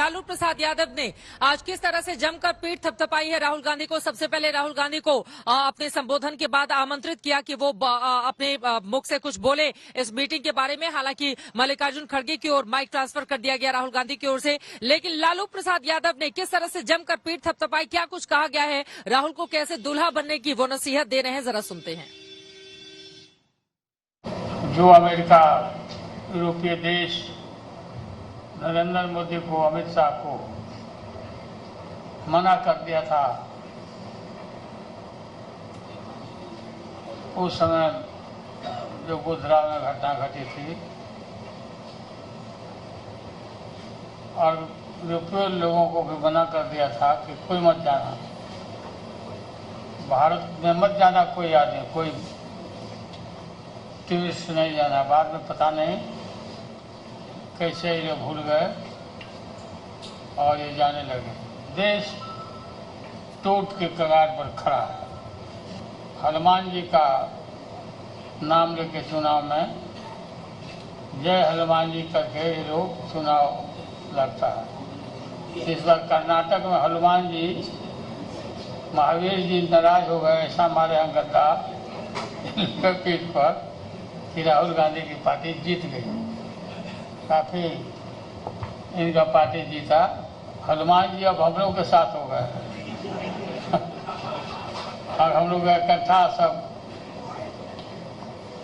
लालू प्रसाद यादव ने आज किस तरह से जमकर पीठ थपथपाई है राहुल गांधी को। सबसे पहले राहुल गांधी को अपने संबोधन के बाद आमंत्रित किया कि वो अपने मुख से कुछ बोले इस मीटिंग के बारे में। हालांकि मल्लिकार्जुन खड़गे की ओर माइक ट्रांसफर कर दिया गया राहुल गांधी की ओर से, लेकिन लालू प्रसाद यादव ने किस तरह से जमकर पीठ थपथपाई, क्या कुछ कहा गया है, राहुल को कैसे दूल्हा बनने की वो नसीहत दे रहे हैं, जरा सुनते हैं। जो अमेरिका, यूरोपीय देश नरेंद्र मोदी को, अमित शाह को मना कर दिया था, उस समय जो गुजरात में घटना घटी थी और यूरोपीय लोगों को भी मना कर दिया था कि कोई मत जाना, भारत में मत जाना, कोई आदमी, कोई टूरिस्ट नहीं जाना। बाद में पता नहीं कैसे ये भूल गए और ये जाने लगे। देश टूट के कगार पर खड़ा है। हनुमान जी का नाम लेके चुनाव में जय हनुमान जी करके ये लोग चुनाव लड़ता है। इस बार कर्नाटक में हनुमान जी, महावीर जी नाराज हो गए, ऐसा मारे हैं गद्दा पीठ पर कि राहुल गांधी की पार्टी जीत गई। काफी इनका पार्टी जीता। हनुमान जी अब हम लोग के साथ हो गए और हम लोग इकट्ठा सब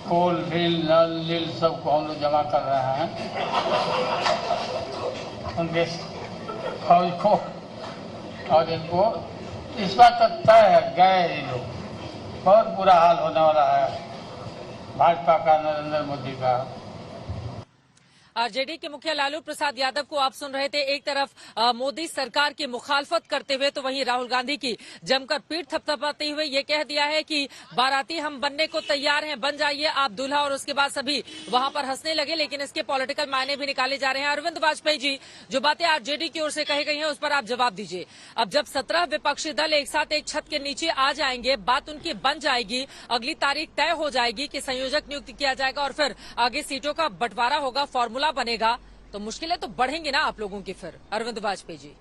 कोल ढील नल नील सबको हम लोग जमा कर रहे हैं उनके फौज को, और इनको इस बात तक तय है गए ये लोग। बहुत बुरा हाल होने वाला है भाजपा का, नरेंद्र मोदी का। आरजेडी के मुखिया लालू प्रसाद यादव को आप सुन रहे थे। एक तरफ मोदी सरकार की मुखालफत करते हुए तो वहीं राहुल गांधी की जमकर पीठ थपथपाते हुए ये कह दिया है कि बाराती हम बनने को तैयार हैं, बन जाइए आप दूल्हा। और उसके बाद सभी वहां पर हंसने लगे, लेकिन इसके पॉलिटिकल मायने भी निकाले जा रहे हैं। अरविंद वाजपेयी जी, जो बातें आरजेडी की ओर से कही गई हैं उस पर आप जवाब दीजिए। अब जब 17 विपक्षी दल एक साथ एक छत के नीचे आ जाएंगे, बात उनकी बन जाएगी, अगली तारीख तय हो जाएगी कि संयोजक नियुक्त किया जाएगा और फिर आगे सीटों का बंटवारा होगा, फॉर्मूला बनेगा, तो मुश्किलें तो बढ़ेंगी ना आप लोगों की फिर। अरविंद वाजपेयी जी,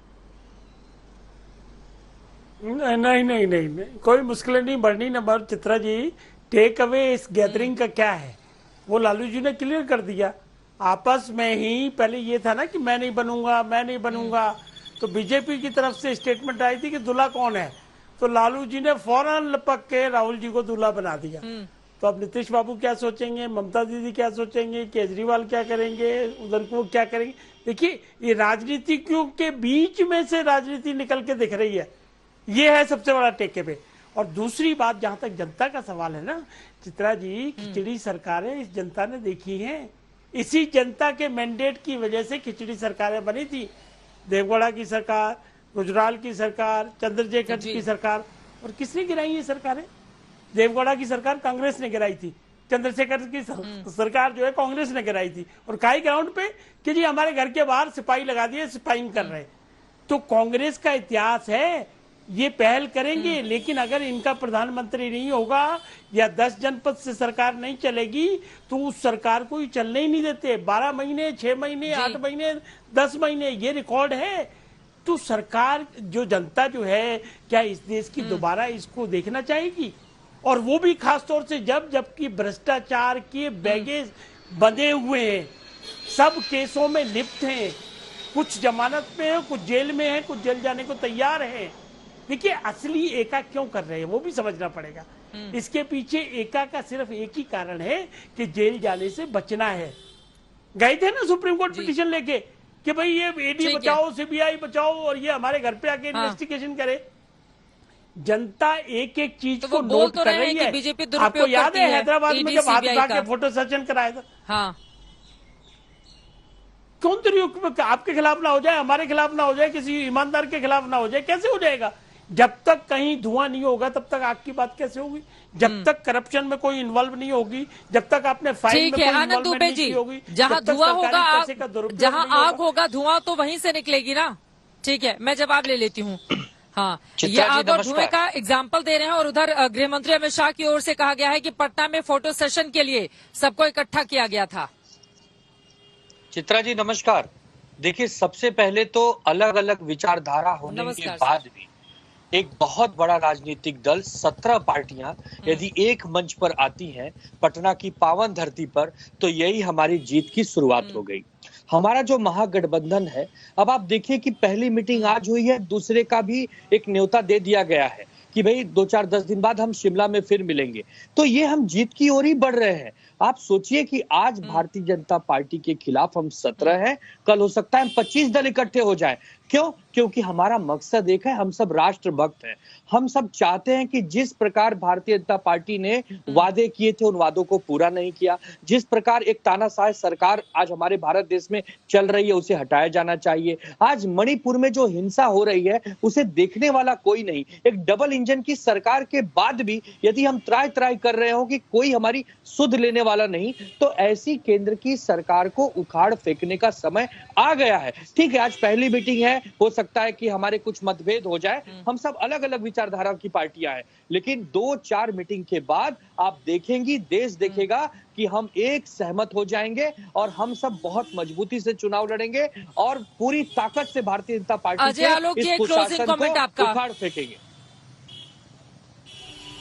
नहीं, कोई मुश्किलें नहीं बढ़नी। Number Chitra ji, take away इस गैदरिंग का क्या है वो लालू जी ने क्लियर कर दिया। आपस में ही पहले ये था ना कि मैं नहीं बनूंगा, तो बीजेपी की तरफ से स्टेटमेंट आई थी कि दूल्हा कौन है, तो लालू जी ने फौरन लपक के राहुल जी को दूल्हा बना दिया। तो अब नीतीश बाबू क्या सोचेंगे, ममता दीदी क्या सोचेंगे, केजरीवाल क्या करेंगे, उधर को क्या करेंगे। देखिए, ये राजनीतिज्ञों के बीच में से राजनीति निकल के दिख रही है, ये है सबसे बड़ा टेके पे। और दूसरी बात, जहां तक जनता का सवाल है ना चित्रा जी, खिचड़ी सरकारें इस जनता ने देखी हैं। इसी जनता के मैंडेट की वजह से खिचड़ी सरकारें बनी थी। देवगौड़ा की सरकार, गुजराल की सरकार, चंद्रशेखर की सरकार, और किसने गिराई ये सरकारें? देवगौड़ा की सरकार कांग्रेस ने गिराई थी, चंद्रशेखर की सरकार जो है कांग्रेस ने गिराई थी। और काई ग्राउंड पे कि जी हमारे घर के बाहर सिपाही लगा दिए, सिपाही कर रहे। तो कांग्रेस का इतिहास है, ये पहल करेंगे, लेकिन अगर इनका प्रधानमंत्री नहीं होगा या 10 जनपद से सरकार नहीं चलेगी तो उस सरकार को ही चलने ही नहीं देते। 12 महीने, 6 महीने, 8 महीने, 10 महीने, ये रिकॉर्ड है। तो सरकार, जो जनता जो है, क्या इस देश की दोबारा इसको देखना चाहेगी? और वो भी खास तौर से जबकि भ्रष्टाचार के बैगेज बंधे हुए हैं, सब केसों में लिप्त हैं, कुछ जमानत में है, कुछ जेल में है, कुछ जेल जाने को तैयार है। देखिए, असली एका क्यों कर रहे हैं वो भी समझना पड़ेगा। इसके पीछे एका का सिर्फ एक ही कारण है कि जेल जाने से बचना है। गए थे ना सुप्रीम कोर्ट पिटीशन लेके कि भाई ये ईडी बचाओ, सीबीआई बचाओ, और ये हमारे घर पे आके इन्वेस्टिगेशन करे। जनता एक एक चीज को नोट कर रही है। बीजेपी आपको याद है हैदराबाद में जब हाथ उठा के फोटो सेशन कराया था? हाँ, कौन दुरुपयोग आपके खिलाफ ना हो जाए, हमारे खिलाफ ना हो जाए, किसी ईमानदार के खिलाफ ना हो जाए, कैसे हो जाएगा? जब तक कहीं धुआं नहीं होगा तब तक आग की बात कैसे होगी? जब तक करप्शन में कोई इन्वॉल्व नहीं होगी, जब तक आपने फाइल में कोई इन्वॉल्वमेंट नहीं होगी, जहाँ धुआं होगा, जहाँ आग होगा धुआं तो वहीं से निकलेगी ना। ठीक है, मैं जवाब ले लेती हूँ। हाँ, ये आग और धुएं का एग्जाम्पल दे रहे हैं। और उधर गृह मंत्री अमित शाह की ओर से कहा गया है कि पटना में फोटो सेशन के लिए सबको इकट्ठा किया गया था। चित्रा जी नमस्कार। देखिए, सबसे पहले तो अलग अलग विचारधारा होने के नमस्कार बाद भी एक बहुत बड़ा राजनीतिक दल 17 पार्टियां यदि एक मंच पर आती हैं पटना की पावन धरती पर, तो यही हमारी जीत की शुरुआत हो गई। हमारा जो महागठबंधन है, अब आप देखिए कि पहली मीटिंग आज हुई है, दूसरे का भी एक न्योता दे दिया गया है कि भाई 2-4-10 दिन बाद हम शिमला में फिर मिलेंगे। तो ये हम जीत की ओर ही बढ़ रहे हैं। आप सोचिए कि आज भारतीय जनता पार्टी के खिलाफ हम 17 हैं, कल हो सकता है 25 दल इकट्ठे हो जाएं। क्यों? क्योंकि हमारा मकसद एक है, हम सब राष्ट्रभक्त हैं। हम सब चाहते हैं कि जिस प्रकार भारतीय जनता पार्टी ने वादे किए थे, उन वादों को पूरा नहीं किया। जिस प्रकार एक तानाशाह सरकार आज हमारे भारत देश में चल रही है, उसे हटाया जाना चाहिए। आज मणिपुर में जो हिंसा हो रही है, उसे देखने वाला कोई नहीं। एक डबल इंजन की सरकार के बाद भी यदि हम ट्राई कर रहे हो कि कोई हमारी सुध लेने वाला नहीं, तो ऐसी केंद्र की सरकार को उखाड़ फेंकने का समय आ गया है। ठीक है, आज पहली मीटिंग है, हो सकता है कि हमारे कुछ मतभेद हो जाए, हम सब अलग अलग विचारधारा की पार्टियां हैं, लेकिन 2-4 मीटिंग के बाद आप देखेंगी, देश देखेगा कि हम एक सहमत हो जाएंगे और हम सब बहुत मजबूती से चुनाव लड़ेंगे और पूरी ताकत से भारतीय जनता पार्टी अजय के आलोक जी, इस एक क्लोजिंग कुशासन कमेंट को आपका। उखाड़ फेंकेंगे।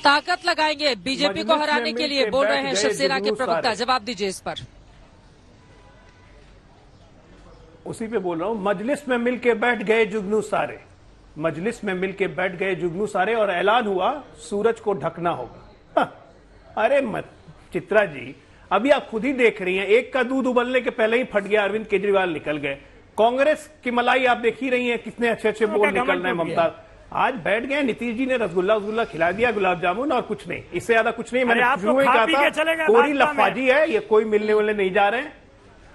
ताकत लगाएंगे बीजेपी को हराने के लिए, बोल रहे हैं शिवसेना के प्रवक्ता। जवाब दीजिए इस पर। उसी पे बोल रहा हूं, मजलिस में मिलके बैठ गए जुगनू सारे, मजलिस में मिलके बैठ गए जुगनू सारे और ऐलान हुआ सूरज को ढकना होगा। अरे मत चित्रा जी, अभी आप खुद ही देख रही हैं, एक का दूध उबलने के पहले ही फट गया, अरविंद केजरीवाल निकल गए। कांग्रेस की मलाई आप देख ही रही हैं, कितने अच्छे अच्छे बोल निकल रहे हैं। ममता आज बैठ गए, नीतीश जी ने रसगुल्ला खिला दिया, गुलाब जामुन और कुछ नहीं, इससे ज्यादा कुछ नहीं। मैंने शुरू में कहा था कोरी लफाजी है ये, कोई मिलने वाले नहीं जा रहे हैं।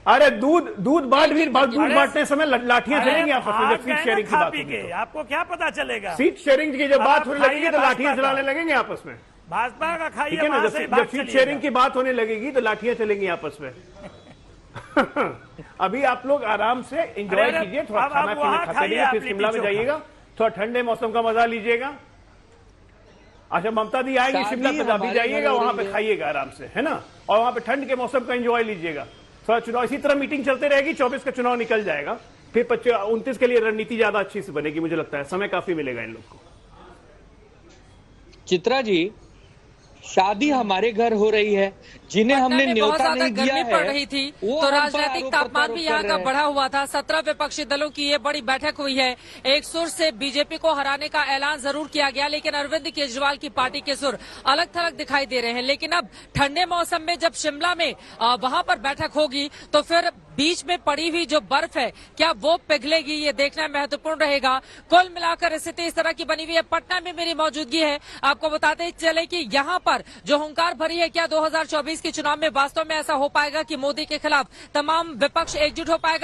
अरे दूध बांटने समय लाठियां चलेंगी आपस में, जब सीट शेयरिंग की बात होगी। आपको क्या पता चलेगा? सीट शेयरिंग की जब बात होने लगेगी तो लाठियां चलाने लगेंगे आपस में। भाजपा का खाइए, ठीक है ना, जब सीट शेयरिंग की बात होने लगेगी तो लाठियां चलेंगी आपस में। अभी आप लोग आराम से एंजॉय कीजिए, थोड़ा खाना पीना खाते रहिए, फिर शिमला में जाइएगा, थोड़ा ठंडे मौसम का मजा लीजिएगा। अच्छा, ममता दी आएगी शिमला तो आप भी जाइएगा, वहां पे खाइएगा आराम से, है ना, और वहां पे ठंड के मौसम का एंजॉय लीजिएगा। थोड़ा चुनाव इसी तरह मीटिंग चलते रहेगी, 24 का चुनाव निकल जाएगा, फिर 29 के लिए रणनीति ज्यादा अच्छी से बनेगी। मुझे लगता है समय काफी मिलेगा इन लोग को। चित्रा जी, शादी हमारे घर हो रही है, जिन्हें हमने न्योता नहीं दिया है, पड़ रही थी, तो राजनीतिक तापमान भी यहाँ का बढ़ा हुआ था। 17 विपक्षी दलों की ये बड़ी बैठक हुई है। एक सुर से बीजेपी को हराने का ऐलान जरूर किया गया, लेकिन अरविंद केजरीवाल की पार्टी के सुर अलग थलग दिखाई दे रहे हैं। लेकिन अब ठंडे मौसम में जब शिमला में वहां पर बैठक होगी, तो फिर बीच में पड़ी हुई जो बर्फ है, क्या वो पिघलेगी, ये देखना महत्वपूर्ण रहेगा। कुल मिलाकर स्थिति इस तरह की बनी हुई है। पटना में मेरी मौजूदगी है, आपको बताते चले कि यहाँ पर जो हुंकार भरी है, क्या 2024 के चुनाव में वास्तव में ऐसा हो पाएगा कि मोदी के खिलाफ तमाम विपक्ष एकजुट हो पाएगा।